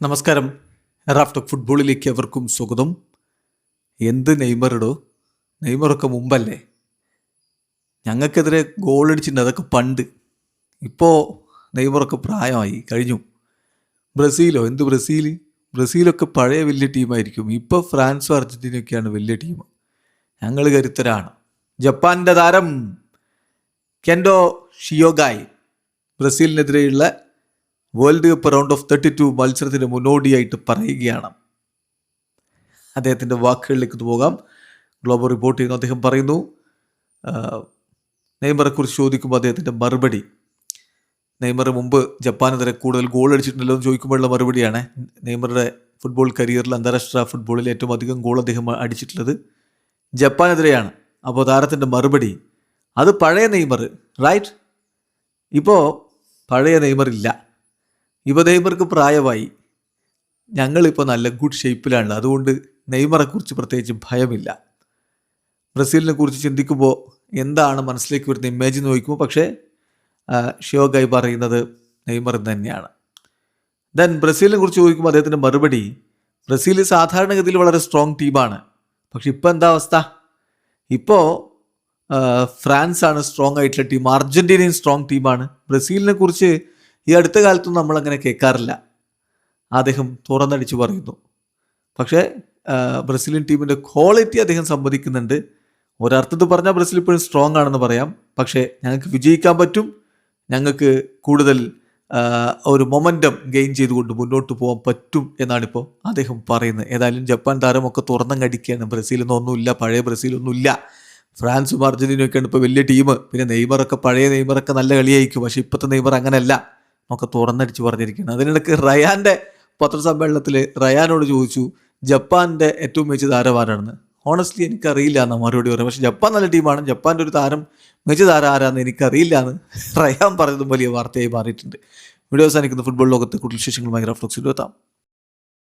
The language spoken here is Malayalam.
നമസ്കാരം. റാഫ്റ്റോക്ക് ഫുട്ബോളിലേക്ക് അവർക്കും സ്വാഗതം. എന്ത് നെയ്മറിടോ, നെയ്മറൊക്കെ മുമ്പല്ലേ, ഞങ്ങൾക്കെതിരെ ഗോൾ അടിച്ചിട്ടുണ്ട്, അതൊക്കെ പണ്ട്. ഇപ്പോൾ നെയ്മറൊക്കെ പ്രായമായി കഴിഞ്ഞു. ബ്രസീലോ, എന്ത് ബ്രസീലൊക്കെ പഴയ വലിയ ടീമായിരിക്കും. ഇപ്പോൾ ഫ്രാൻസും അർജൻറ്റീനയൊക്കെയാണ് വലിയ ടീം. ഞങ്ങൾ കരുത്തരാണ്. ജപ്പാൻ്റെ താരം കെൻഡോ ഷിയോഗായ് ബ്രസീലിനെതിരെയുള്ള വേൾഡ് കപ്പ് റൗണ്ട് ഓഫ് 32 മത്സരത്തിന് മുന്നോടിയായിട്ട് പറയുകയാണ്. അദ്ദേഹത്തിൻ്റെ വാക്കുകളിലേക്ക് പോകാം. ഗ്ലോബൽ റിപ്പോർട്ട് ചെയ്യുന്നു. അദ്ദേഹം പറയുന്നു, നെയ്മറെക്കുറിച്ച് ചോദിക്കുമ്പോൾ അദ്ദേഹത്തിൻ്റെ മറുപടി, നെയ്മർ മുമ്പ് ജപ്പാനെതിരെ കൂടുതൽ ഗോൾ അടിച്ചിട്ടുണ്ടല്ലോ എന്ന് ചോദിക്കുമ്പോഴുള്ള മറുപടിയാണ്. നെയ്മറുടെ ഫുട്ബോൾ കരിയറിൽ, അന്താരാഷ്ട്ര ഫുട്ബോളിൽ ഏറ്റവും അധികം ഗോൾ അദ്ദേഹം അടിച്ചിട്ടുള്ളത് ജപ്പാനെതിരെയാണ്. അപ്പോൾ താരത്തിൻ്റെ മറുപടി, അത് പഴയ നെയ്മർ, റൈറ്റ്? ഇപ്പോൾ പഴയ നെയ്മർ ഇല്ല. ഇപ്പോൾ നെയ്മർക്ക് പ്രായമായി. ഞങ്ങളിപ്പോൾ നല്ല ഗുഡ് ഷേപ്പിലാണ്. അതുകൊണ്ട് നെയ്മറെക്കുറിച്ച് പ്രത്യേകിച്ച് ഭയമില്ല. ബ്രസീലിനെ കുറിച്ച് ചിന്തിക്കുമ്പോൾ എന്താണ് മനസ്സിലേക്ക് വരുന്ന ഇമേജ് എന്ന് ചോദിക്കുമ്പോൾ പക്ഷേ ഷിയോഗായ് പറയുന്നത് നെയ്മർ തന്നെയാണ്. ദെൻ ബ്രസീലിനെ കുറിച്ച് ചോദിക്കുമ്പോൾ അദ്ദേഹത്തിൻ്റെ മറുപടി, ബ്രസീൽ സാധാരണഗതിയിൽ വളരെ സ്ട്രോങ് ടീമാണ്. പക്ഷെ ഇപ്പോൾ എന്താ അവസ്ഥ? ഇപ്പോൾ ഫ്രാൻസാണ് സ്ട്രോങ് ആയിട്ടുള്ള ടീം, അർജൻറ്റീനയും സ്ട്രോങ് ടീമാണ്. ബ്രസീലിനെ കുറിച്ച് ഈ അടുത്ത കാലത്തൊന്നും നമ്മളങ്ങനെ കേൾക്കാറില്ല. അദ്ദേഹം തുറന്നടിച്ച് പറയുന്നു. പക്ഷേ ബ്രസീലിയൻ ടീമിൻ്റെ ക്വാളിറ്റി അദ്ദേഹം സമ്മതിക്കുന്നുണ്ട്. ഒരർത്ഥത്തിൽ പറഞ്ഞാൽ ബ്രസീൽ ഇപ്പോഴും സ്ട്രോങ് ആണെന്ന് പറയാം. പക്ഷേ ഞങ്ങൾക്ക് വിജയിക്കാൻ പറ്റും, ഞങ്ങൾക്ക് കൂടുതൽ ഒരു മൊമെൻറ്റം ഗെയിൻ ചെയ്തുകൊണ്ട് മുന്നോട്ട് പോകാൻ പറ്റും എന്നാണിപ്പോൾ അദ്ദേഹം പറയുന്നത്. ഏതായാലും ജപ്പാൻ താരമൊക്കെ തുറന്നങ്ങടിക്കുകയാണ്. ബ്രസീലൊന്നും ഒന്നുമില്ല, പഴയ ബ്രസീലൊന്നുമില്ല. ഫ്രാൻസും അർജൻറ്റീനയൊക്കെയാണ് ഇപ്പോൾ വലിയ ടീം. പിന്നെ നെയ്മറൊക്കെ, പഴയ നെയ്മറൊക്കെ നല്ല കളിയായിരിക്കും. പക്ഷേ ഇപ്പോഴത്തെ നെയ്മർ അങ്ങനെയല്ല ഒക്കെ തുറന്നടിച്ച് പറഞ്ഞിരിക്കുകയാണ്. അതിനിടയ്ക്ക് റയാൻ്റെ പത്രസമ്മേളനത്തിൽ റയാനോട് ചോദിച്ചു ജപ്പാൻ്റെ ഏറ്റവും മികച്ച താരം ആരാണെന്ന്. ഹോണസ്റ്റ്ലി എനിക്കറിയില്ല എന്ന് മറുപടി പറയും. പക്ഷേ ജപ്പാൻ നല്ല ടീമാണ്, ജപ്പാൻ്റെ ഒരു താരം, മികച്ച താരം ആരാന്ന് എനിക്കറിയില്ല എന്ന് റയാൻ പറഞ്ഞതും വലിയ വാർത്തയായി മാറിയിട്ടുണ്ട്. വീഡിയോ അവസാനിക്കുന്ന ഫുട്ബോൾ ലോകത്തെ കൂടുതൽ വിശേഷങ്ങളുമായി റാഫ്റ്റോക്സിൽ എത്താം.